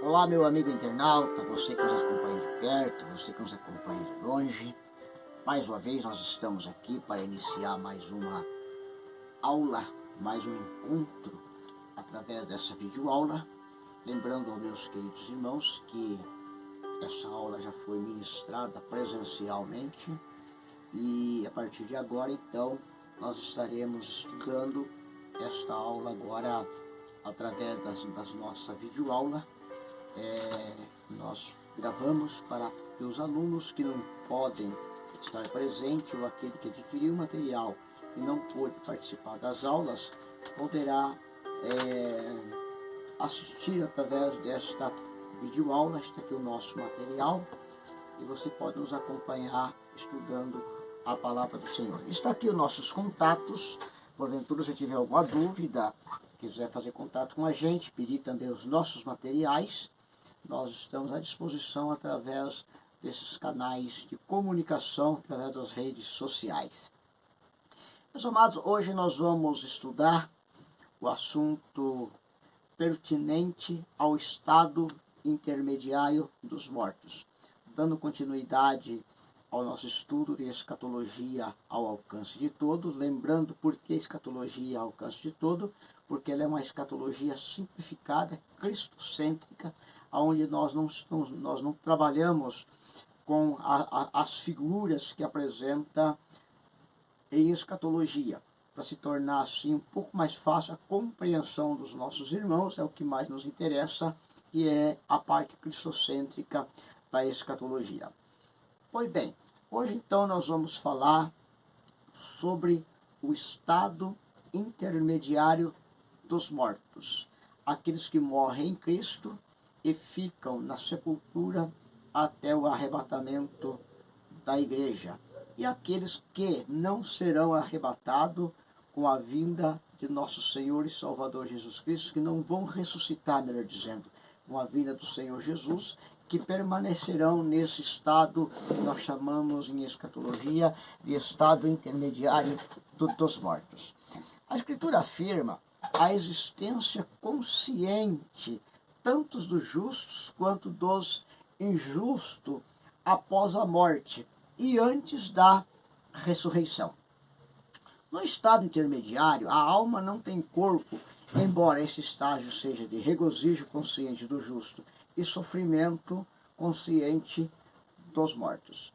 Olá, meu amigo internauta, você que nos acompanha de perto, você que nos acompanha de longe. Mais uma vez nós estamos aqui para iniciar mais uma aula, mais um encontro através dessa videoaula. Lembrando aos meus queridos irmãos que essa aula já foi ministrada presencialmente e a partir de agora, então, nós estaremos estudando esta aula agora através das nossa videoaula. Nós gravamos para que os alunos que não podem estar presentes ou aquele que adquiriu o material e não pôde participar das aulas, poderá assistir através desta videoaula. Está aqui o nosso material e você pode nos acompanhar estudando a palavra do Senhor. Está aqui os nossos contatos, porventura se tiver alguma dúvida, quiser fazer contato com a gente, pedir também os nossos materiais, nós estamos à disposição através desses canais de comunicação, através das redes sociais. Meus amados, hoje nós vamos estudar o assunto pertinente ao estado intermediário dos mortos, dando continuidade ao nosso estudo de escatologia ao alcance de todo. Lembrando por que escatologia ao alcance de todo, porque ela é uma escatologia simplificada, cristocêntrica, onde nós não trabalhamos com as figuras que apresenta em escatologia, para se tornar assim um pouco mais fácil a compreensão dos nossos irmãos. É o que mais nos interessa, que é a parte cristocêntrica da escatologia. Pois bem, hoje então nós vamos falar sobre o estado intermediário dos mortos, aqueles que morrem em Cristo e ficam na sepultura até o arrebatamento da igreja, e aqueles que não serão arrebatados com a vinda de nosso Senhor e Salvador Jesus Cristo, que não vão ressuscitar, melhor dizendo, com a vinda do Senhor Jesus, que permanecerão nesse estado que nós chamamos em escatologia de estado intermediário dos mortos. A Escritura afirma a existência consciente tanto dos justos quanto dos injustos após a morte e antes da ressurreição. No estado intermediário, a alma não tem corpo, embora esse estágio seja de regozijo consciente do justo e sofrimento consciente dos mortos.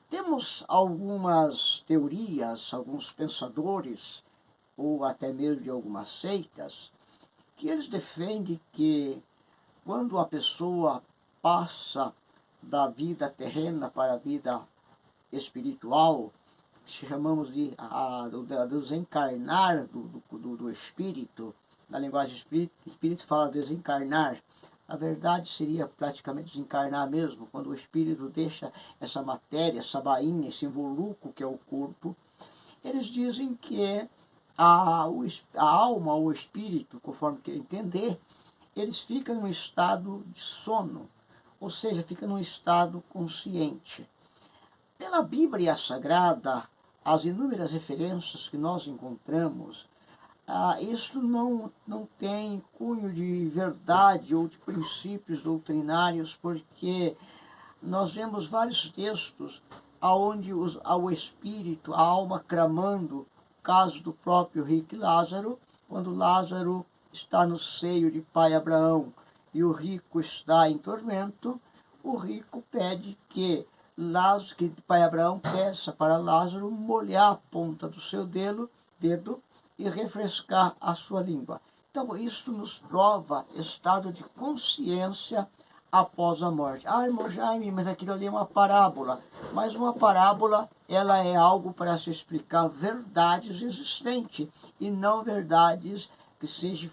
Temos algumas teorias, alguns pensadores, ou até mesmo de algumas seitas, que eles defendem que quando a pessoa passa da vida terrena para a vida espiritual, que chamamos de desencarnar do espírito, na linguagem espírito fala desencarnar, na verdade seria praticamente desencarnar mesmo, quando o espírito deixa essa matéria, essa bainha, esse involucro que é o corpo. Eles dizem que a alma ou o espírito, conforme quer entender, eles ficam num estado de sono, ou seja, ficam num estado consciente. Pela Bíblia Sagrada, as inúmeras referências que nós encontramos, isso não tem cunho de verdade ou de princípios doutrinários, porque nós vemos vários textos onde o espírito, a alma clamando, caso do próprio rico Lázaro, quando Lázaro está no seio de pai Abraão e o rico está em tormento, o rico pede que pai Abraão peça para Lázaro molhar a ponta do seu dedo e refrescar a sua língua. Então, isso nos prova estado de consciência após a morte. Ah, irmão Jaime, mas aquilo ali é uma parábola. Mas uma parábola, ela é algo para se explicar verdades existentes e não verdades que sejam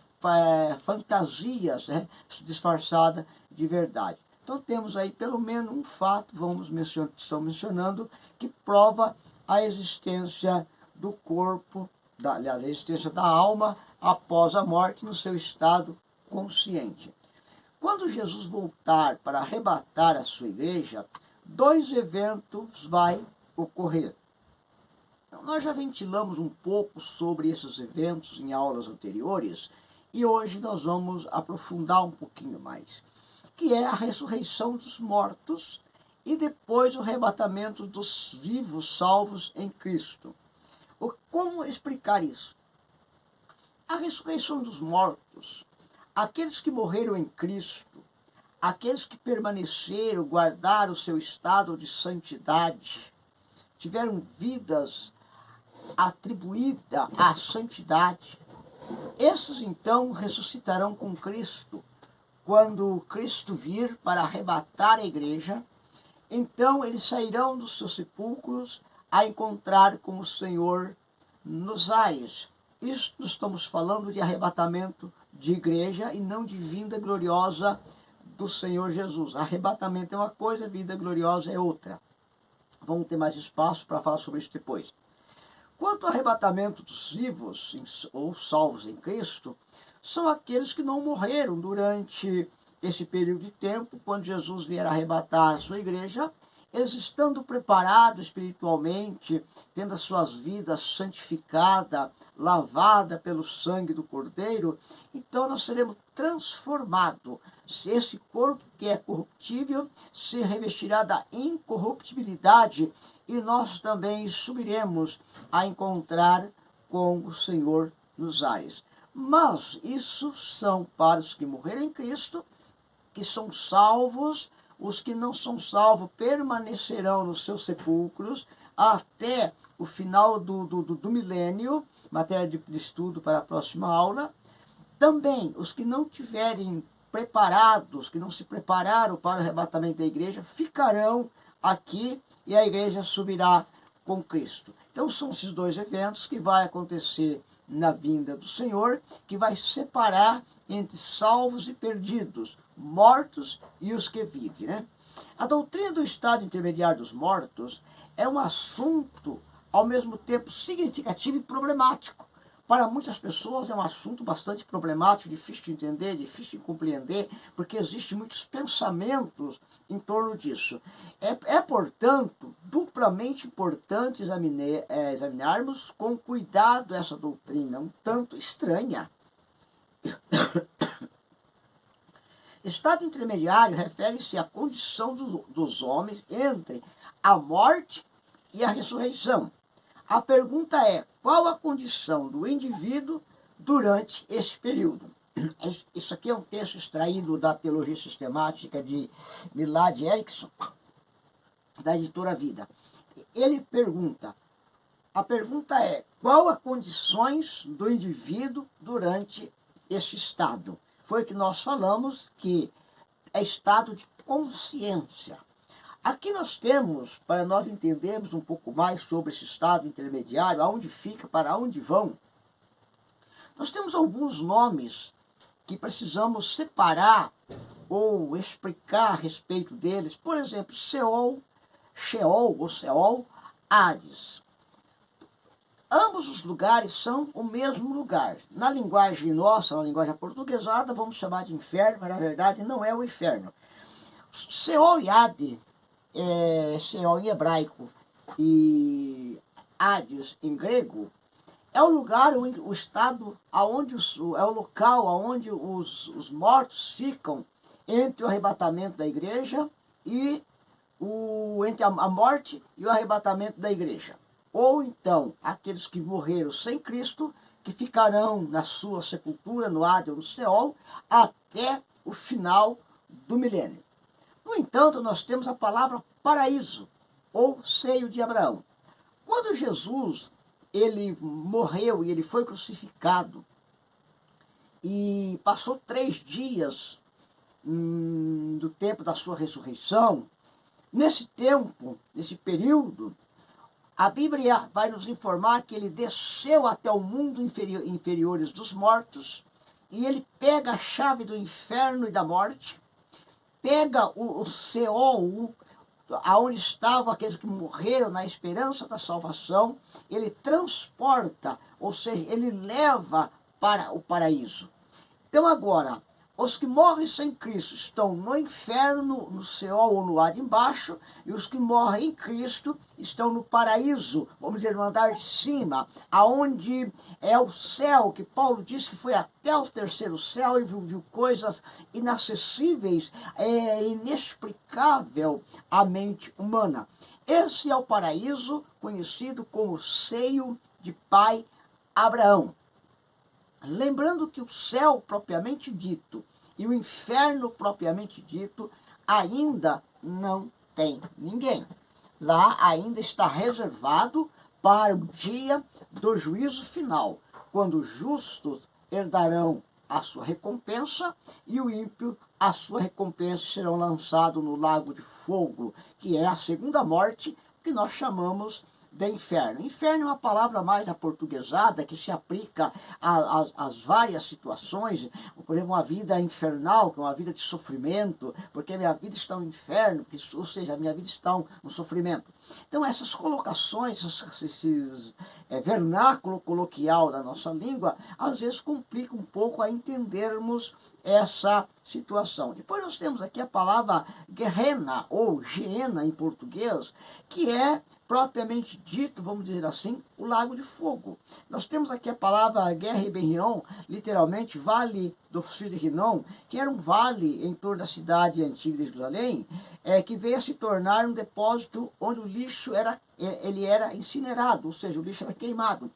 fantasias, né, disfarçadas de verdade. Então temos aí pelo menos um fato, estão mencionando, que prova a existência do corpo, aliás, a existência da alma após a morte no seu estado consciente. Quando Jesus voltar para arrebatar a sua igreja, dois eventos vai ocorrer. Então, nós já ventilamos um pouco sobre esses eventos em aulas anteriores e hoje nós vamos aprofundar um pouquinho mais, que é a ressurreição dos mortos e depois o arrebatamento dos vivos salvos em Cristo. Como explicar isso? A ressurreição dos mortos, aqueles que morreram em Cristo, aqueles que permaneceram, guardaram o seu estado de santidade, tiveram vidas atribuídas à santidade, esses então ressuscitarão com Cristo. Quando Cristo vir para arrebatar a igreja, então eles sairão dos seus sepulcros a encontrar com o Senhor nos ares. Isso estamos falando de arrebatamento de igreja e não de vinda gloriosa do Senhor Jesus. Arrebatamento é uma coisa, vida gloriosa é outra. Vamos ter mais espaço para falar sobre isso depois. Quanto ao arrebatamento dos vivos ou salvos em Cristo, são aqueles que não morreram durante esse período de tempo, quando Jesus vier arrebatar a sua igreja, eles estando preparados espiritualmente, tendo as suas vidas santificadas, lavada pelo sangue do Cordeiro, então nós seremos transformados. Esse corpo que é corruptível se revestirá da incorruptibilidade e nós também subiremos a encontrar com o Senhor nos ares. Mas isso são para os que morreram em Cristo, que são salvos. Os que não são salvos permanecerão nos seus sepulcros até o final do milênio, matéria de estudo para a próxima aula. Também os que não tiverem preparados, que não se prepararam para o arrebatamento da igreja, ficarão aqui e a igreja subirá com Cristo. Então são esses dois eventos que vai acontecer na vinda do Senhor, que vai separar entre salvos e perdidos, mortos e os que vivem, né? A doutrina do estado intermediário dos mortos é um assunto ao mesmo tempo significativo e problemático. Para muitas pessoas é um assunto bastante problemático, difícil de entender, difícil de compreender, porque existem muitos pensamentos em torno disso. Portanto, duplamente importante examinarmos com cuidado essa doutrina, um tanto estranha. Estado intermediário refere-se à condição dos homens entre a morte e a ressurreição. A pergunta é, qual a condição do indivíduo durante esse período? Isso aqui é um texto extraído da Teologia Sistemática de Milad Erickson, da editora Vida. Ele pergunta, a pergunta é, qual as condições do indivíduo durante esse estado? Foi o que nós falamos, que é estado de consciência. Aqui nós temos, para nós entendermos um pouco mais sobre esse estado intermediário, aonde fica, para onde vão, nós temos alguns nomes que precisamos separar ou explicar a respeito deles. Por exemplo, Sheol, Hades. Ambos os lugares são o mesmo lugar. Na linguagem nossa, na linguagem aportuguesada, vamos chamar de inferno, mas na verdade não é o inferno. Sheol e Hades, Sheol em hebraico e Hades em grego, é o lugar, o estado, aonde é o local onde os mortos ficam entre o arrebatamento da igreja e entre a morte e o arrebatamento da igreja. Ou então, aqueles que morreram sem Cristo, que ficarão na sua sepultura, no Hades ou no Sheol, até o final do milênio. No entanto, nós temos a palavra paraíso, ou seio de Abraão. Quando Jesus ele morreu e ele foi crucificado, e passou 3 dias do tempo da sua ressurreição, nesse tempo, nesse período, a Bíblia vai nos informar que ele desceu até o mundo inferiores dos mortos, e ele pega a chave do inferno e da morte, pega o Seol, aonde estavam aqueles que morreram na esperança da salvação, ele transporta, ou seja, ele leva para o paraíso. Então agora, os que morrem sem Cristo estão no inferno, no Seol ou no lado de embaixo, e os que morrem em Cristo estão no paraíso, vamos dizer, no andar de cima, aonde é o céu, que Paulo diz que foi até o terceiro céu e viu coisas inacessíveis, inexplicável à mente humana. Esse é o paraíso conhecido como seio de pai Abraão. Lembrando que o céu propriamente dito e o inferno propriamente dito ainda não tem ninguém. Lá ainda está reservado para o dia do juízo final, quando os justos herdarão a sua recompensa e o ímpio a sua recompensa, serão lançados no lago de fogo, que é a segunda morte, que nós chamamos de inferno. Inferno é uma palavra mais aportuguesada que se aplica às várias situações, por exemplo, uma vida infernal, que é uma vida de sofrimento, porque a minha vida está no inferno, ou seja, a minha vida está no sofrimento. Então essas colocações, esses vernáculo coloquial da nossa língua, às vezes complica um pouco a entendermos essa situação. Depois nós temos aqui a palavra Gehenna, ou Geena em português, que é propriamente dito, vamos dizer assim, o lago de fogo. Nós temos aqui a palavra Guerre Ben-Rinon, literalmente Vale do Filho de Rinom, que era um vale em torno da cidade antiga de Jerusalém, que veio a se tornar um depósito onde o lixo ele era incinerado, ou seja, o lixo era queimado.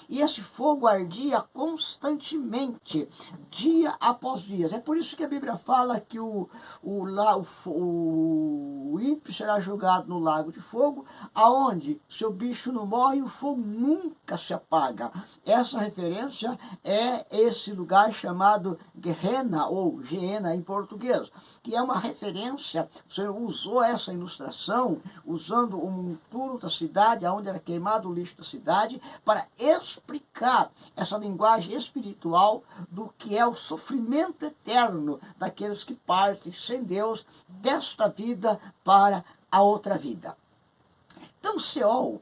E esse fogo ardia constantemente, dia após dia. É por isso que a Bíblia fala que o ímpio será julgado no lago de fogo, aonde seu bicho não morre e o fogo nunca se apaga. Essa referência é esse lugar chamado Gehenna, ou Geena em português, que é uma referência, o Senhor usou essa ilustração, usando o monturo da cidade, onde era queimado o lixo da cidade, para explicar essa linguagem espiritual do que é o sofrimento eterno daqueles que partem sem Deus desta vida para a outra vida. Então, Seol,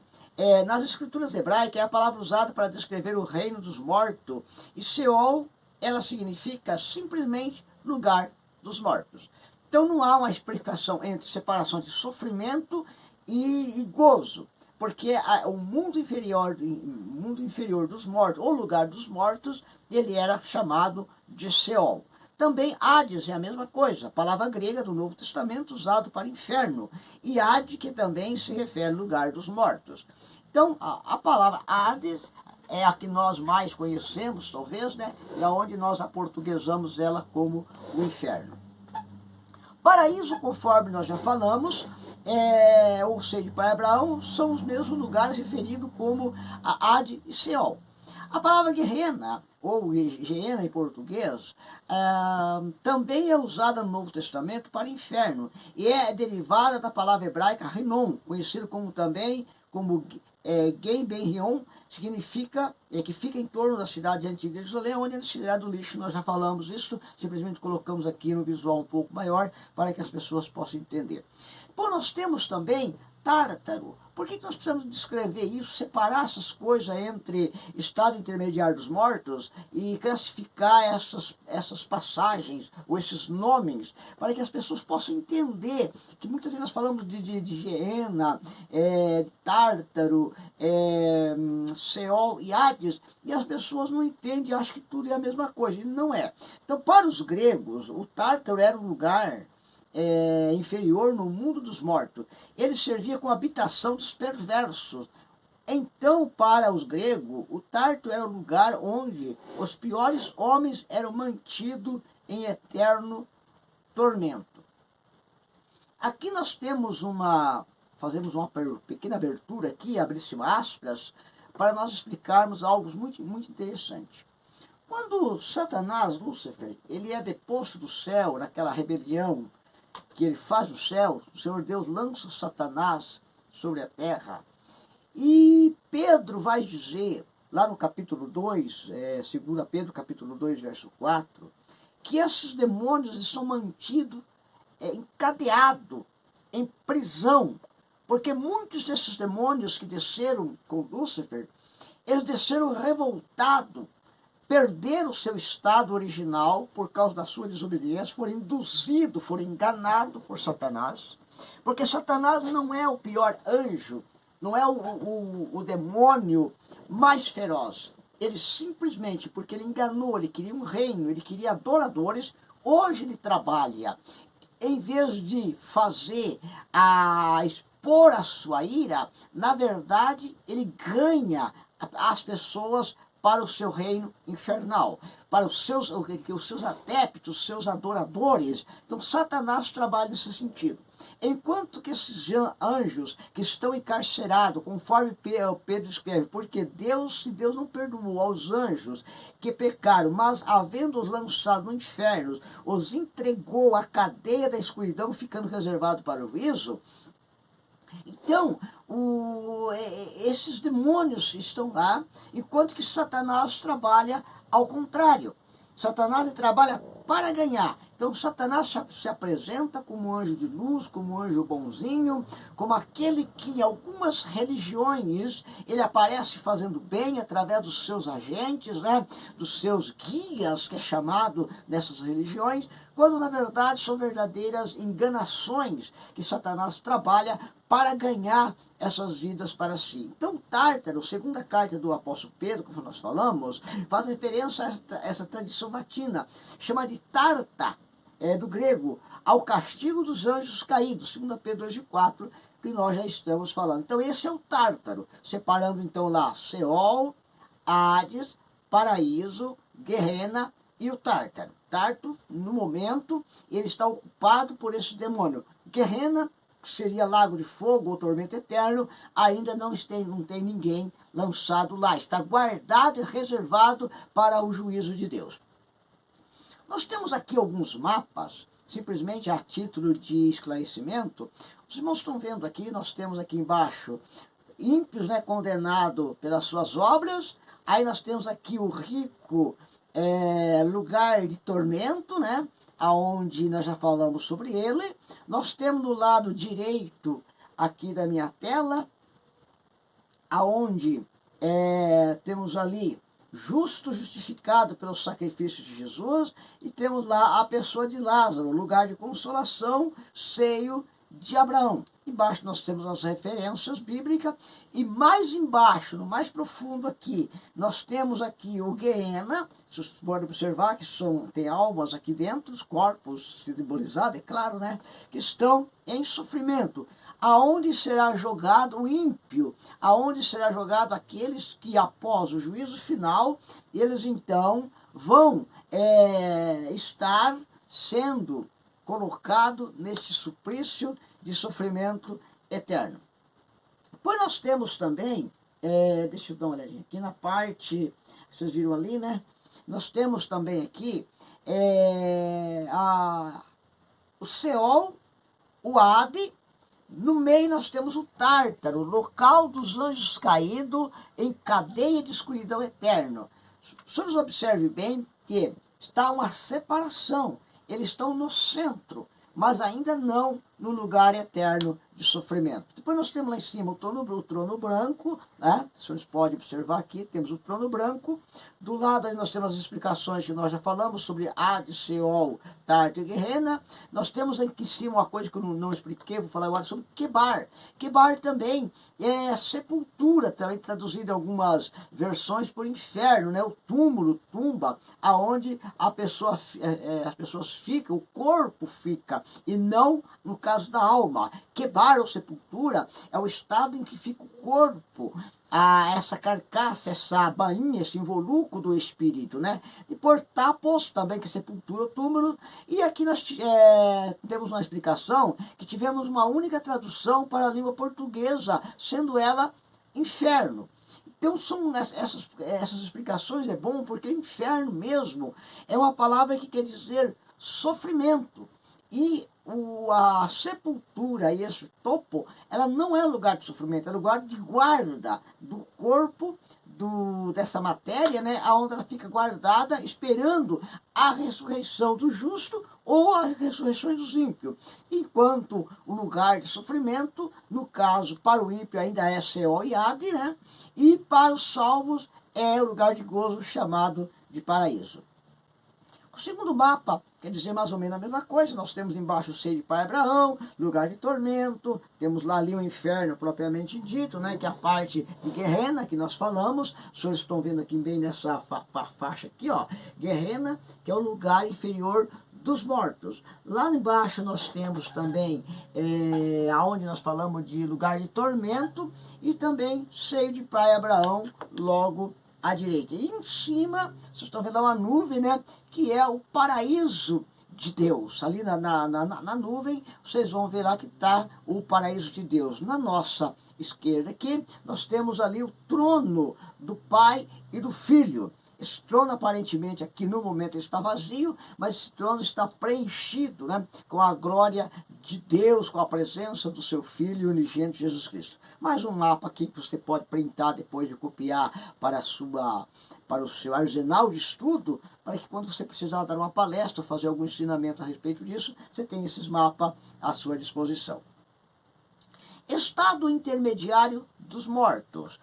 nas escrituras hebraicas, é a palavra usada para descrever o reino dos mortos, e Seol, ela significa simplesmente lugar dos mortos. Então não há uma explicação entre separação de sofrimento e gozo, porque o mundo inferior dos mortos, ou lugar dos mortos, ele era chamado de Seol. Também Hades é a mesma coisa, a palavra grega do Novo Testamento usado para inferno, e Hades, que também se refere ao lugar dos mortos. Então a palavra Hades é a que nós mais conhecemos, talvez, né? E aonde nós aportuguesamos ela como o inferno. Paraíso, conforme nós já falamos, ou seja, para Abraão, são os mesmos lugares referidos como a Hades e Seol. A palavra Gehenna, ou Geena em português, também é usada no Novo Testamento para inferno, e é derivada da palavra hebraica Rinom, conhecido também como Gen Ben-Rion, significa que fica em torno da cidade antiga de Jerusalém, onde é a cidade do lixo. Nós já falamos isso, simplesmente colocamos aqui no visual um pouco maior para que as pessoas possam entender. Bom, nós temos também Tártaro. Por que nós precisamos descrever isso, separar essas coisas entre estado intermediário dos mortos e classificar essas passagens ou esses nomes para que as pessoas possam entender que muitas vezes nós falamos de Geena, Tártaro, Seol e Hades, e as pessoas não entendem, acham que tudo é a mesma coisa, e não é. Então, para os gregos, o Tártaro era um lugar inferior no mundo dos mortos. Ele servia como habitação dos perversos. Então, para os gregos, o Tártaro era o lugar onde os piores homens eram mantidos em eterno tormento. Aqui nós temos fazemos uma pequena abertura aqui, abrir-se aspas, para nós explicarmos algo muito, muito interessante. Quando Satanás, Lúcifer, ele é deposto do céu, naquela rebelião que ele faz no céu, o Senhor Deus lança Satanás sobre a terra. E Pedro vai dizer, lá no capítulo 2, 2 Pedro capítulo 2, verso 4, que esses demônios são mantidos encadeados, em prisão, porque muitos desses demônios que desceram com Lúcifer, eles desceram revoltados, perderam o seu estado original por causa da sua desobediência, foram induzidos, foram enganados por Satanás, porque Satanás não é o pior anjo, não é o demônio mais feroz. Ele simplesmente, porque ele enganou, ele queria um reino, ele queria adoradores, hoje ele trabalha, em vez de expor a sua ira, na verdade ele ganha as pessoas para o seu reino infernal, para os seus adeptos, os seus adoradores. Então Satanás trabalha nesse sentido. Enquanto que esses anjos que estão encarcerados, conforme Pedro escreve, porque se Deus não perdoou aos anjos que pecaram, mas havendo-os lançado no inferno, os entregou à cadeia da escuridão, ficando reservado para o juízo. Então, esses demônios estão lá, enquanto que Satanás trabalha ao contrário. Satanás trabalha para ganhar. Então, Satanás se apresenta como anjo de luz, como anjo bonzinho, como aquele que em algumas religiões ele aparece fazendo bem através dos seus agentes, né, dos seus guias, que é chamado nessas religiões, quando na verdade são verdadeiras enganações que Satanás trabalha para ganhar essas vidas para si. Então, Tártaro, segunda carta do apóstolo Pedro, como nós falamos, faz referência a essa tradição latina, chama de Tarta, do grego, ao castigo dos anjos caídos, 2 Pedro 2,4, que nós já estamos falando. Então, esse é o Tártaro, separando então lá Seol, Hades, Paraíso, Guerrena e o Tártaro. Tarto, no momento, ele está ocupado por esse demônio. Guerrena, que seria lago de fogo ou tormento eterno, ainda não tem ninguém lançado lá. Está guardado e reservado para o juízo de Deus. Nós temos aqui alguns mapas, simplesmente a título de esclarecimento. Os irmãos estão vendo aqui, nós temos aqui embaixo ímpios, né, condenado pelas suas obras. Aí nós temos aqui o rico, lugar de tormento, né, aonde nós já falamos sobre ele. Nós temos no lado direito aqui da minha tela, aonde temos ali justo, justificado pelo sacrifício de Jesus, e temos lá a pessoa de Lázaro, lugar de consolação, seio de Abraão. Embaixo nós temos as referências bíblicas, e mais embaixo, no mais profundo aqui, nós temos aqui o Guerrena. Vocês podem observar que tem almas aqui dentro, os corpos simbolizados, é claro, né, que estão em sofrimento. Aonde será jogado o ímpio, aonde será jogado aqueles que após o juízo final, eles então vão estar sendo colocados nesse suplício de sofrimento eterno. Depois nós temos também, deixa eu dar uma olhadinha aqui na parte, vocês viram ali, né? Nós temos também aqui o Seol, o Hades. No meio nós temos o Tártaro, local dos anjos caídos em cadeia de escuridão eterna. Se vocês observem bem que está uma separação. Eles estão no centro, mas ainda não no lugar eterno de sofrimento. Depois nós temos lá em cima o trono branco, né? Vocês podem observar aqui, temos o trono branco. Do lado aí nós temos as explicações que nós já falamos sobre Hades, Seol, Tártaro e Guerrena. Nós temos aqui em cima uma coisa que eu não expliquei, vou falar agora sobre Quebar. Quebar também é sepultura, também traduzido em algumas versões por inferno, né? O túmulo, tumba, aonde as pessoas ficam, o corpo fica, e não no caso da alma. Quebar ou sepultura é o estado em que fica o corpo, essa carcaça, essa bainha, esse involucro do espírito, né? E por tapos também, que é sepultura, túmulo. E aqui nós temos uma explicação que tivemos uma única tradução para a língua portuguesa, sendo ela inferno. Então são essas explicações é bom, porque inferno mesmo é uma palavra que quer dizer sofrimento. E a sepultura e esse topo, ela não é lugar de sofrimento, é lugar de guarda do corpo, dessa matéria, né, onde ela fica guardada, esperando a ressurreição do justo ou a ressurreição dos ímpios. Enquanto o lugar de sofrimento, no caso, para o ímpio ainda é Seol e Hade, né, e para os salvos é o lugar de gozo chamado de paraíso. O segundo mapa quer dizer mais ou menos a mesma coisa. Nós temos embaixo o seio de pai Abraão, lugar de tormento, temos lá ali o inferno propriamente dito, né, que é a parte de Guerrena que nós falamos. Os senhores estão vendo aqui bem nessa faixa aqui, ó, Guerrena, que é o lugar inferior dos mortos. Lá embaixo nós temos também, aonde nós falamos de lugar de tormento, e também seio de pai Abraão, logo à direita. E em cima, vocês estão vendo uma nuvem, né, que é o paraíso de Deus. Ali na nuvem, vocês vão ver lá que está o paraíso de Deus. Na nossa esquerda aqui, nós temos ali o trono do Pai e do Filho. Esse trono aparentemente aqui no momento está vazio, mas esse trono está preenchido, né, com a glória de Deus, com a presença do seu Filho unigênito Jesus Cristo. Mais um mapa aqui que você pode printar depois de copiar para o seu arsenal de estudo, para que quando você precisar dar uma palestra, fazer algum ensinamento a respeito disso, você tem esses mapas à sua disposição. Estado intermediário dos mortos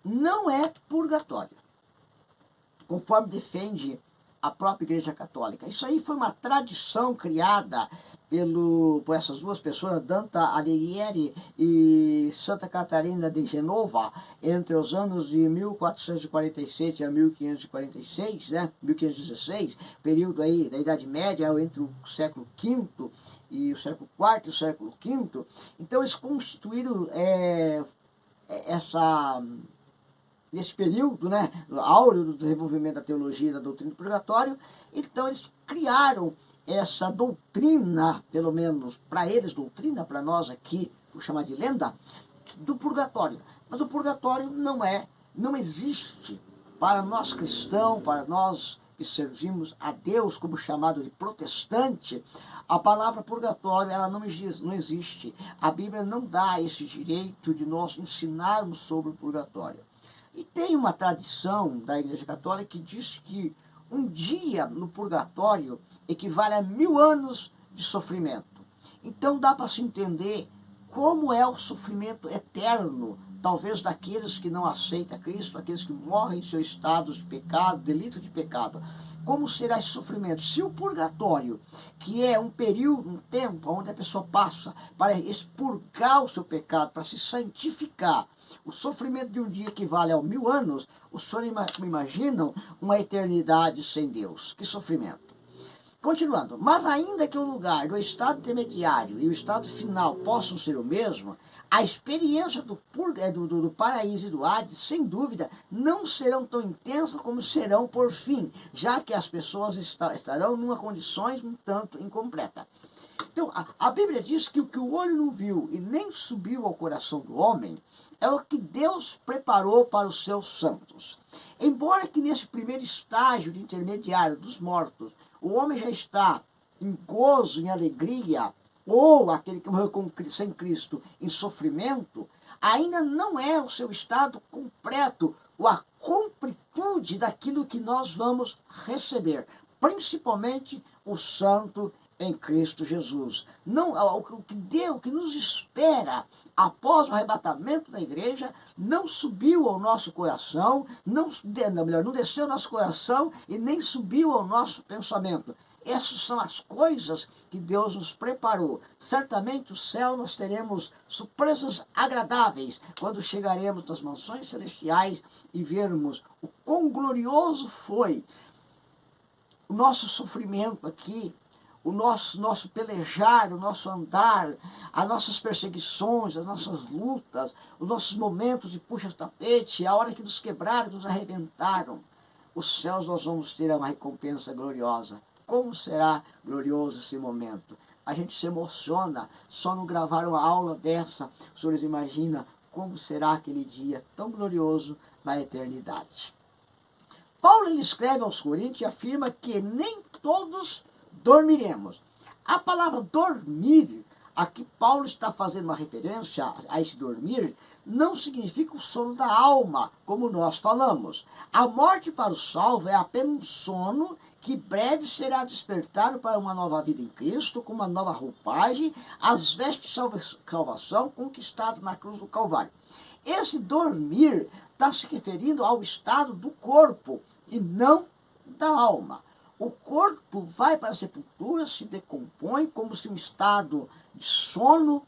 não é purgatório, conforme defende a própria Igreja Católica. Isso aí foi uma tradição criada por essas duas pessoas, Dante Alighieri e Santa Catarina de Genova, entre os anos de 1447 a 1546, né, 1516, período aí da Idade Média, entre o século V e o século IV e o século V. Então eles constituíram nesse período, né, áureo do desenvolvimento da teologia e da doutrina do purgatório. Então eles criaram essa doutrina, pelo menos para eles doutrina, para nós aqui, vou chamar de lenda, do purgatório. Mas o purgatório não existe para nós cristãos, para nós que servimos a Deus como chamado de protestante. A palavra purgatório, ela não existe. A Bíblia não dá esse direito de nós ensinarmos sobre o purgatório. E tem uma tradição da Igreja Católica que diz que um dia no purgatório equivale a 1000 anos de sofrimento. Então dá para se entender como é o sofrimento eterno, talvez daqueles que não aceitam Cristo, aqueles que morrem em seus estados de pecado, delito de pecado. Como será esse sofrimento? Se o purgatório, que é um período, um tempo, onde a pessoa passa para expurgar o seu pecado, para se santificar, o sofrimento de um dia equivale a 1000 anos, os senhores imaginam uma eternidade sem Deus. Que sofrimento! Continuando, mas ainda que o lugar do estado intermediário e o estado final possam ser o mesmo, a experiência do paraíso e do Hades, sem dúvida, não serão tão intensas como serão por fim, já que as pessoas estarão numa condições um tanto incompleta. Então, a Bíblia diz que o que o olho não viu e nem subiu ao coração do homem é o que Deus preparou para os seus santos. Embora que nesse primeiro estágio de intermediário dos mortos, o homem já está em gozo, em alegria, ou aquele que morreu sem Cristo em sofrimento, ainda não é o seu estado completo, ou a completude daquilo que nós vamos receber, principalmente o santo em Cristo Jesus. Não, o que nos espera após o arrebatamento da igreja não subiu ao nosso coração, não desceu ao nosso coração e nem subiu ao nosso pensamento. Essas são as coisas que Deus nos preparou. Certamente no céu nós teremos surpresas agradáveis quando chegaremos nas mansões celestiais e vermos o quão glorioso foi o nosso sofrimento aqui, o nosso pelejar, o nosso andar, as nossas perseguições, as nossas lutas, os nossos momentos de puxa-tapete, a hora que nos quebraram, nos arrebentaram. Os céus nós vamos ter uma recompensa gloriosa. Como será glorioso esse momento? A gente se emociona, só não gravar uma aula dessa, os senhores imaginam como será aquele dia tão glorioso na eternidade. Paulo ele escreve aos Coríntios e afirma que nem todos dormiremos. A palavra dormir, aqui Paulo está fazendo uma referência a esse dormir, não significa o sono da alma, como nós falamos. A morte para o salvo é apenas um sono que breve será despertado para uma nova vida em Cristo, com uma nova roupagem, as vestes de salvação conquistada na cruz do Calvário. Esse dormir está se referindo ao estado do corpo e não da alma. O corpo vai para a sepultura, se decompõe como se um estado de sono,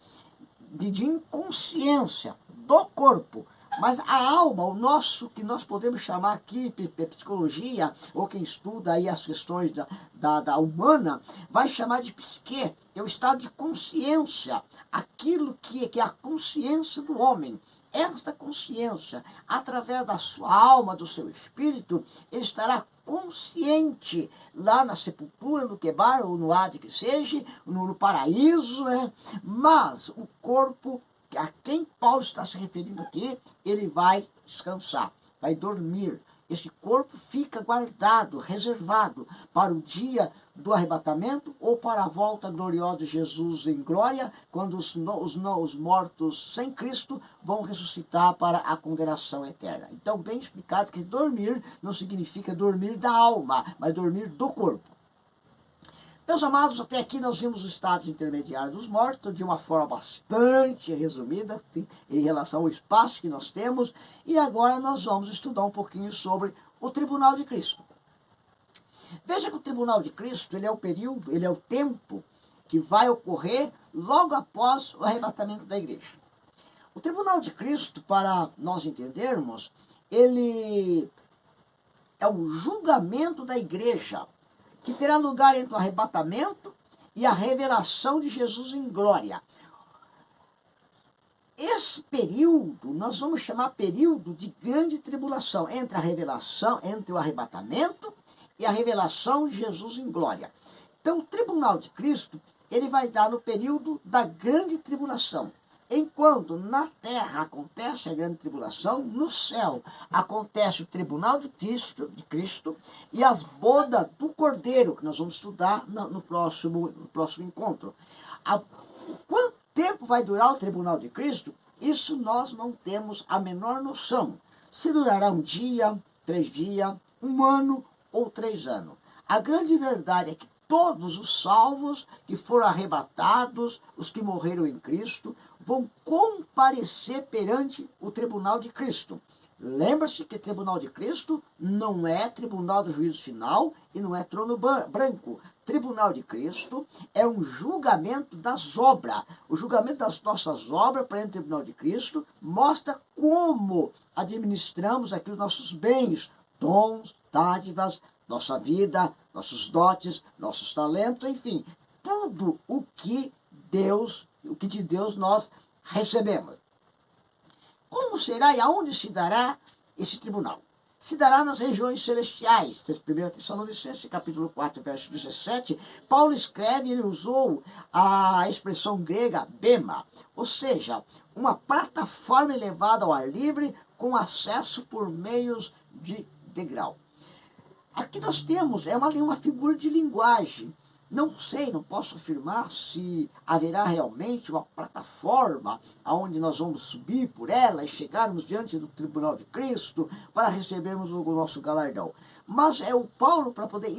de inconsciência do corpo. Mas a alma, o nosso, que nós podemos chamar aqui, psicologia, ou quem estuda aí as questões da humana, vai chamar de psique, é o estado de consciência, aquilo que é a consciência do homem. Esta consciência, através da sua alma, do seu espírito, ele estará consciente lá na sepultura, no Quebar, ou no Hades que seja, no paraíso, né? Mas o corpo, a quem Paulo está se referindo aqui, ele vai descansar, vai dormir. Esse corpo fica guardado, reservado para o dia do arrebatamento ou para a volta gloriosa de Jesus em glória, quando os mortos sem Cristo vão ressuscitar para a condenação eterna. Então, bem explicado que dormir não significa dormir da alma, mas dormir do corpo. Meus amados, até aqui nós vimos os estados intermediários dos mortos de uma forma bastante resumida em relação ao espaço que nós temos. E agora nós vamos estudar um pouquinho sobre o tribunal de Cristo. Veja que o tribunal de Cristo, ele é o período, ele é o tempo que vai ocorrer logo após o arrebatamento da igreja. O tribunal de Cristo, para nós entendermos, ele é o julgamento da igreja, que terá lugar entre o arrebatamento e a revelação de Jesus em glória. Esse período, nós vamos chamar período de grande tribulação, entre a revelação, entre o arrebatamento e a revelação de Jesus em glória. Então, o tribunal de Cristo, ele vai dar no período da grande tribulação. Enquanto na terra acontece a grande tribulação, no céu acontece o tribunal de Cristo e as bodas do Cordeiro, que nós vamos estudar no próximo encontro. Quanto tempo vai durar o tribunal de Cristo? Isso nós não temos a menor noção. Se durará um dia, 3 dias, 1 ano ou 3 anos. A grande verdade é que todos os salvos que foram arrebatados, os que morreram em Cristo, vão comparecer perante o tribunal de Cristo. Lembra-se que tribunal de Cristo não é tribunal do juízo final e não é trono branco. Tribunal de Cristo é um julgamento das obras. O julgamento das nossas obras perante o tribunal de Cristo mostra como administramos aqui os nossos bens, dons, dádivas, nossa vida, nossos dotes, nossos talentos, enfim, tudo o que de Deus nós recebemos. Como será e aonde se dará esse tribunal? Se dará nas regiões celestiais. 1 Tessalonicenses, capítulo 4, verso 17, Paulo escreve, ele usou a expressão grega bema, ou seja, uma plataforma elevada ao ar livre com acesso por meios de degrau. Aqui nós temos, é uma figura de linguagem. Não sei, não posso afirmar se haverá realmente uma plataforma aonde nós vamos subir por ela e chegarmos diante do tribunal de Cristo para recebermos o nosso galardão. Mas é o Paulo, para poder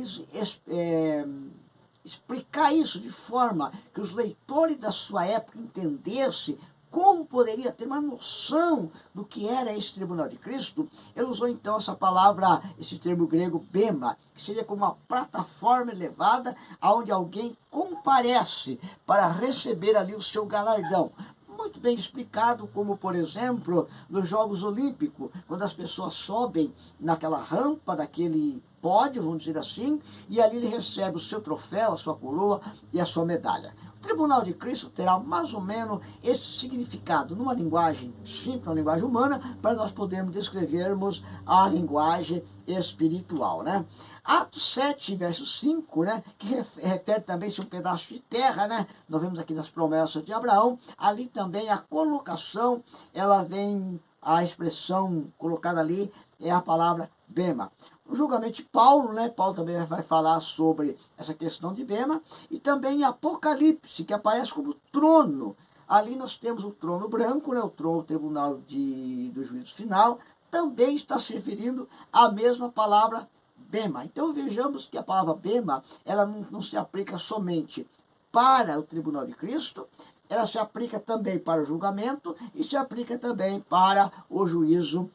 explicar isso de forma que os leitores da sua época entendessem como poderia ter uma noção do que era esse tribunal de Cristo, ele usou então essa palavra, esse termo grego bema, que seria como uma plataforma elevada onde alguém comparece para receber ali o seu galardão. Muito bem explicado, como por exemplo, nos Jogos Olímpicos, quando as pessoas sobem naquela rampa daquele pódio, vamos dizer assim, e ali ele recebe o seu troféu, a sua coroa e a sua medalha. O tribunal de Cristo terá mais ou menos esse significado, numa linguagem simples, uma linguagem humana, para nós podermos descrevermos a linguagem espiritual, né? Atos 7, verso 5, né, que refere também-se a um pedaço de terra, né? Nós vemos aqui nas promessas de Abraão, ali também a colocação, ela vem, a expressão colocada ali é a palavra bema. O julgamento de Paulo, né? Paulo também vai falar sobre essa questão de bema, e também em Apocalipse, que aparece como trono. Ali nós temos o trono branco, né? O trono, o tribunal do juízo final, também está se referindo à mesma palavra bema. Então vejamos que a palavra bema, ela não se aplica somente para o tribunal de Cristo, ela se aplica também para o julgamento e se aplica também para o juízo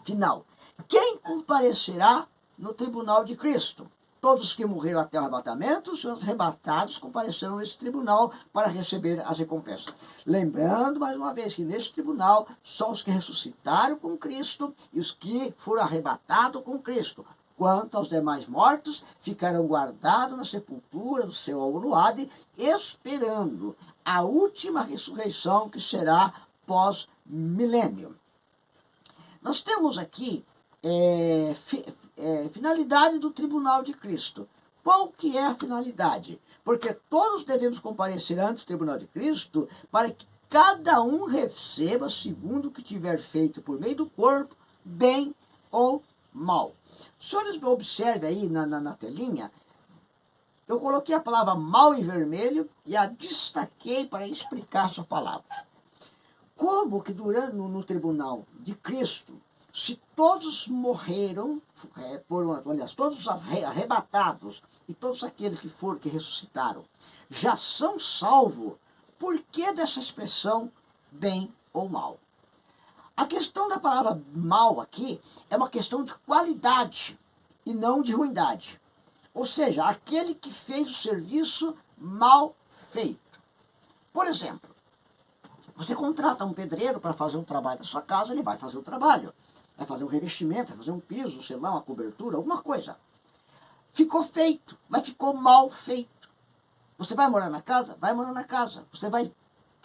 final. Quem comparecerá no tribunal de Cristo? Todos os que morreram até o arrebatamento, os seus arrebatados comparecerão nesse tribunal para receber as recompensas. Lembrando, mais uma vez, que nesse tribunal só os que ressuscitaram com Cristo e os que foram arrebatados com Cristo. Quanto aos demais mortos, ficarão guardados na sepultura do seu ou no Hades, esperando a última ressurreição, que será pós-milênio. Nós temos aqui finalidade do tribunal de Cristo. Qual que é a finalidade? Porque todos devemos comparecer ante o tribunal de Cristo para que cada um receba segundo o que tiver feito por meio do corpo, bem ou mal. Os senhores observem aí na telinha, eu coloquei a palavra mal em vermelho e a destaquei para explicar essa palavra. Como que no tribunal de Cristo, se todos morreram, todos arrebatados e todos aqueles que ressuscitaram já são salvos, por que dessa expressão bem ou mal? A questão da palavra mal aqui é uma questão de qualidade e não de ruindade. Ou seja, aquele que fez o serviço mal feito. Por exemplo, você contrata um pedreiro para fazer um trabalho na sua casa, ele vai fazer o trabalho. Vai fazer um revestimento, vai fazer um piso, sei lá, uma cobertura, alguma coisa. Ficou feito, mas ficou mal feito. Você vai morar na casa? Vai morar na casa. Você vai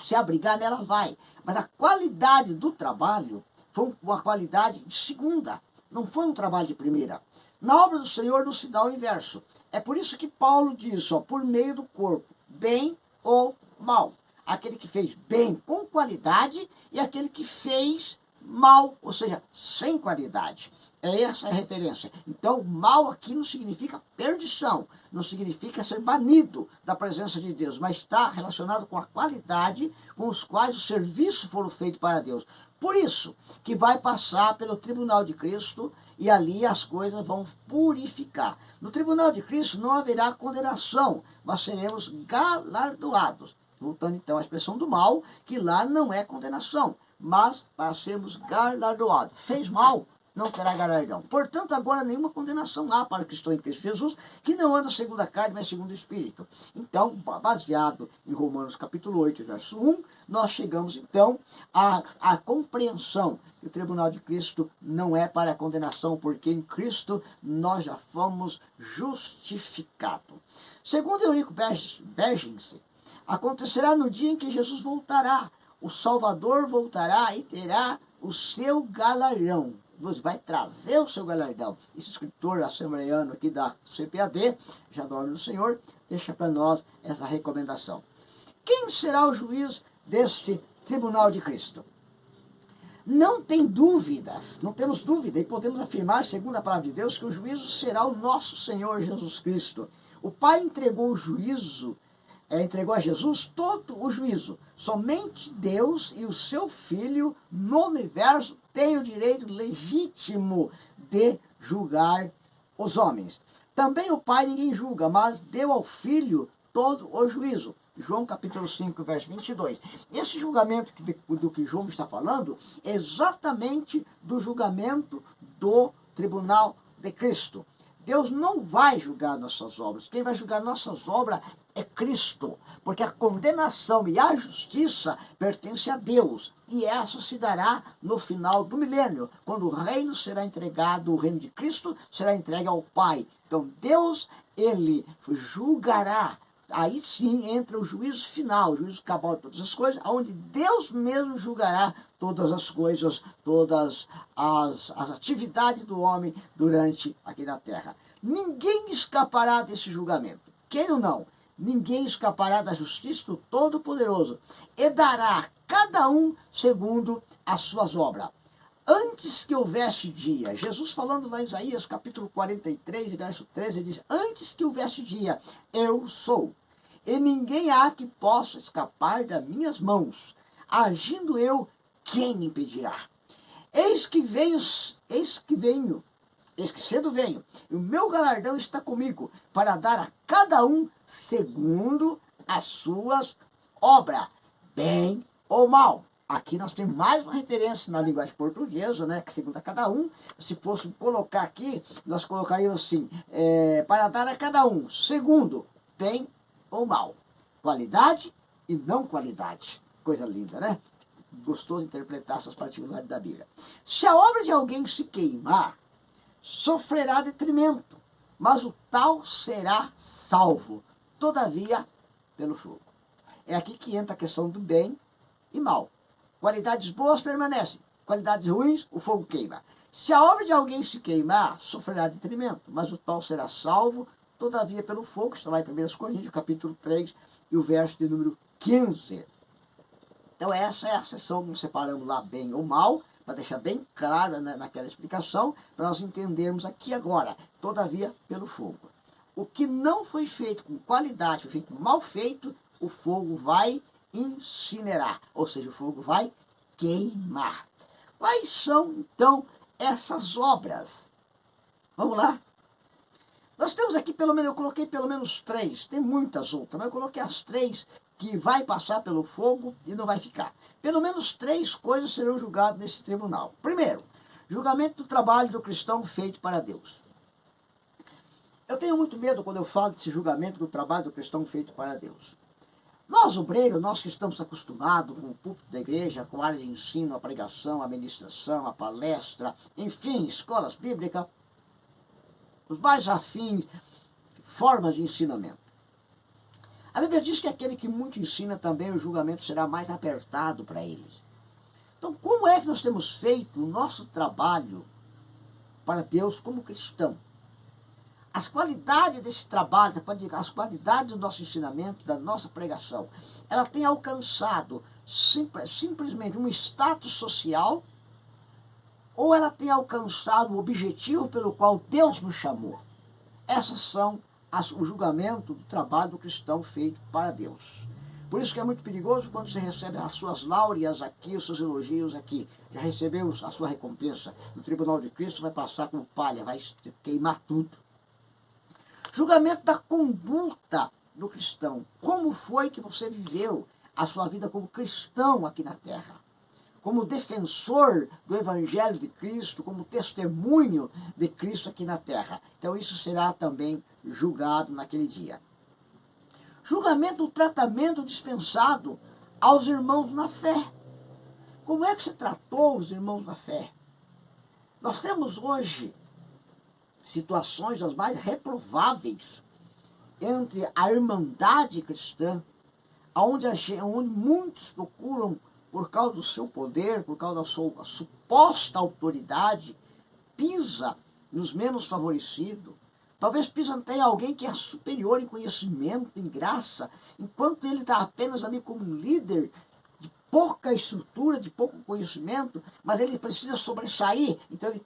se abrigar nela? Vai. Mas a qualidade do trabalho foi uma qualidade de segunda. Não foi um trabalho de primeira. Na obra do Senhor não se dá o inverso. É por isso que Paulo diz, por meio do corpo, bem ou mal. Aquele que fez bem com qualidade e aquele que fez mal, ou seja, sem qualidade. É essa a referência. Então, mal aqui não significa perdição, não significa ser banido da presença de Deus, mas está relacionado com a qualidade com os quais os serviços foram feitos para Deus. Por isso que vai passar pelo tribunal de Cristo e ali as coisas vão purificar. No tribunal de Cristo não haverá condenação, mas seremos galardoados. Voltando então à expressão do mal, que lá não é condenação, mas para sermos galardoados. Fez mal, não terá galardão. Portanto, agora nenhuma condenação há para o que estou em Cristo Jesus, que não anda segundo a carne, mas segundo o Espírito. Então, baseado em Romanos capítulo 8, verso 1, nós chegamos então à compreensão que o tribunal de Cristo não é para a condenação, porque em Cristo nós já fomos justificados. Segundo Eurico Bergens, acontecerá no dia em que Jesus voltará. O Salvador voltará e terá o seu galardão. Você vai trazer o seu galardão. Esse escritor assembleiano aqui da CPAD, já dorme no Senhor, deixa para nós essa recomendação. Quem será o juiz deste tribunal de Cristo? Não tem dúvidas, não temos dúvida, e podemos afirmar, segundo a palavra de Deus, que o juízo será o nosso Senhor Jesus Cristo. O Pai entregou o juízo, entregou a Jesus todo o juízo. Somente Deus e o seu Filho no universo têm o direito legítimo de julgar os homens. Também o Pai ninguém julga, mas deu ao Filho todo o juízo. João capítulo 5, verso 22. Esse julgamento do que João está falando é exatamente do julgamento do tribunal de Cristo. Deus não vai julgar nossas obras. Quem vai julgar nossas obras é Cristo, porque a condenação e a justiça pertencem a Deus, e essa se dará no final do milênio, quando o reino será entregado, o reino de Cristo será entregue ao Pai. Então Deus, ele julgará. Aí sim entra o juízo final, o juízo cabal de todas as coisas, onde Deus mesmo julgará todas as coisas, todas as atividades do homem durante aqui na terra. Ninguém escapará desse julgamento. Quem ou não? Ninguém escapará da justiça do Todo-Poderoso, e dará a cada um segundo as suas obras. Antes que houvesse dia, Jesus falando lá em Isaías capítulo 43, verso 13, ele diz: antes que houvesse dia, eu sou, e ninguém há que possa escapar das minhas mãos. Agindo eu, quem me impedirá? Eis que cedo venho, e o meu galardão está comigo, para dar a cada um segundo as suas obras, bem ou mal. Aqui nós temos mais uma referência na linguagem portuguesa, né, que segundo a cada um. Se fosse colocar aqui, nós colocaríamos assim, para dar a cada um segundo, bem ou mal, qualidade e não qualidade. Coisa linda, né? Gostoso interpretar essas particularidades da Bíblia. Se a obra de alguém se queimar, sofrerá detrimento, mas o tal será salvo, todavia, pelo fogo. É aqui que entra a questão do bem e mal. Qualidades boas permanecem, qualidades ruins, o fogo queima. Se a obra de alguém se queimar, sofrerá detrimento, mas o tal será salvo, todavia, pelo fogo. Está lá em 1 Coríntios, capítulo 3, e o verso de número 15. Então essa é a seção que nós separamos lá, bem ou mal, para deixar bem claro, né, naquela explicação, para nós entendermos aqui agora, todavia, pelo fogo. O que não foi feito com qualidade, foi feito mal feito, o fogo vai incinerar, ou seja, o fogo vai queimar. Quais são, então, essas obras? Vamos lá? Nós temos aqui, pelo menos, eu coloquei pelo menos 3, tem muitas outras, mas eu coloquei as 3 que vai passar pelo fogo e não vai ficar. Pelo menos 3 coisas serão julgadas nesse tribunal. Primeiro, julgamento do trabalho do cristão feito para Deus. Eu tenho muito medo quando eu falo desse julgamento do trabalho do cristão feito para Deus. Nós, obreiros, nós que estamos acostumados com o púlpito da igreja, com a área de ensino, a pregação, a ministração, a palestra, enfim, escolas bíblicas, os mais afins, formas de ensinamento. A Bíblia diz que aquele que muito ensina também o julgamento será mais apertado para ele. Então, como é que nós temos feito o nosso trabalho para Deus como cristão? As qualidades desse trabalho, as qualidades do nosso ensinamento, da nossa pregação, ela tem alcançado simplesmente um status social, ou ela tem alcançado o objetivo pelo qual Deus nos chamou? Essas são o julgamento do trabalho do cristão feito para Deus. Por isso que é muito perigoso quando você recebe as suas láureas aqui, os seus elogios aqui. Já recebeu a sua recompensa. No tribunal de Cristo vai passar como palha, vai queimar tudo. Julgamento da conduta do cristão. Como foi que você viveu a sua vida como cristão aqui na terra? Como defensor do Evangelho de Cristo, como testemunho de Cristo aqui na terra. Então isso será também julgado naquele dia. Julgamento do tratamento dispensado aos irmãos na fé. Como é que você tratou os irmãos na fé? Nós temos hoje situações as mais reprováveis entre a irmandade cristã, onde muitos procuram, por causa do seu poder, por causa da sua suposta autoridade, pisa nos menos favorecidos. Talvez pisa até em alguém que é superior em conhecimento, em graça, enquanto ele está apenas ali como um líder de pouca estrutura, de pouco conhecimento, mas ele precisa sobressair, então ele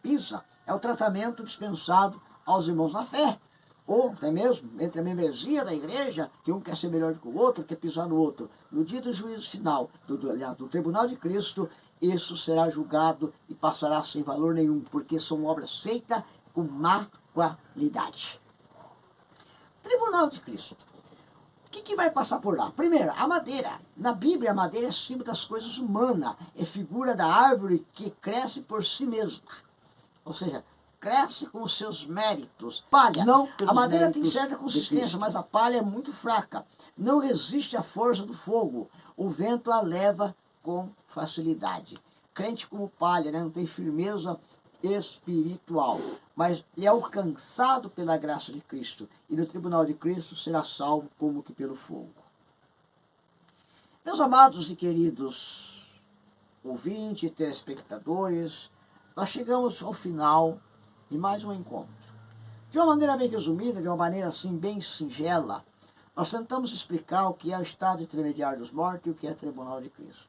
pisa. É o tratamento dispensado aos irmãos na fé. Ou até mesmo entre a membresia da igreja, que um quer ser melhor do que o outro, quer pisar no outro. No dia do juízo final, do tribunal de Cristo, isso será julgado e passará sem valor nenhum, porque são obras feitas com má qualidade. Tribunal de Cristo. O que vai passar por lá? Primeiro, a madeira. Na Bíblia, a madeira é símbolo das coisas humanas. É figura da árvore que cresce por si mesma. Ou seja, cresce com os seus méritos. Palha, Não a madeira tem méritos certa de consistência, Cristo. mas a palha é muito fraca. Não resiste à força do fogo. O vento a leva com facilidade. Crente como palha, né? Não tem firmeza espiritual, mas é alcançado pela graça de Cristo. E no tribunal de Cristo será salvo como que pelo fogo. Meus amados e queridos ouvintes e telespectadores, nós chegamos ao final de mais um encontro. De uma maneira bem resumida, de uma maneira assim bem singela, nós tentamos explicar o que é o estado intermediário dos mortos e o que é o tribunal de Cristo.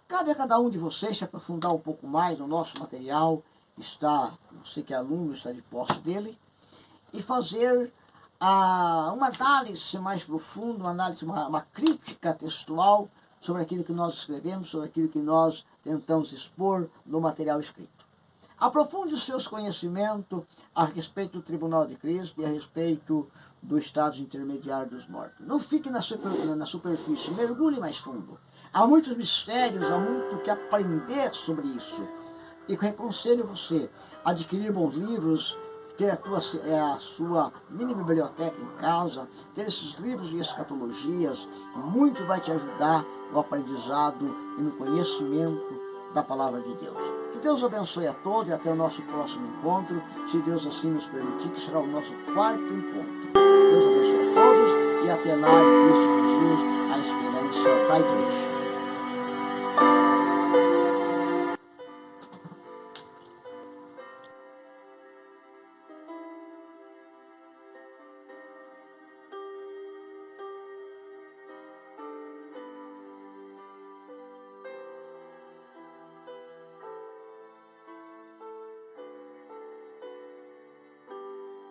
Cabe a cada um de vocês se aprofundar um pouco mais no nosso material, você que é aluno, está de posse dele, e fazer uma análise mais profunda, uma crítica textual sobre aquilo que nós escrevemos, sobre aquilo que nós tentamos expor no material escrito. Aprofunde os seus conhecimentos a respeito do Tribunal de Cristo e a respeito do estado intermediário dos mortos. Não fique na superfície, mergulhe mais fundo. Há muitos mistérios, há muito que aprender sobre isso. E aconselho você a adquirir bons livros, ter a sua mini biblioteca em casa, ter esses livros de escatologias, muito vai te ajudar no aprendizado e no conhecimento da palavra de Deus. Que Deus abençoe a todos e até o nosso próximo encontro, se Deus assim nos permitir, que será o nosso quarto encontro. Deus abençoe a todos e até lá em Cristo Jesus, a esperança da igreja.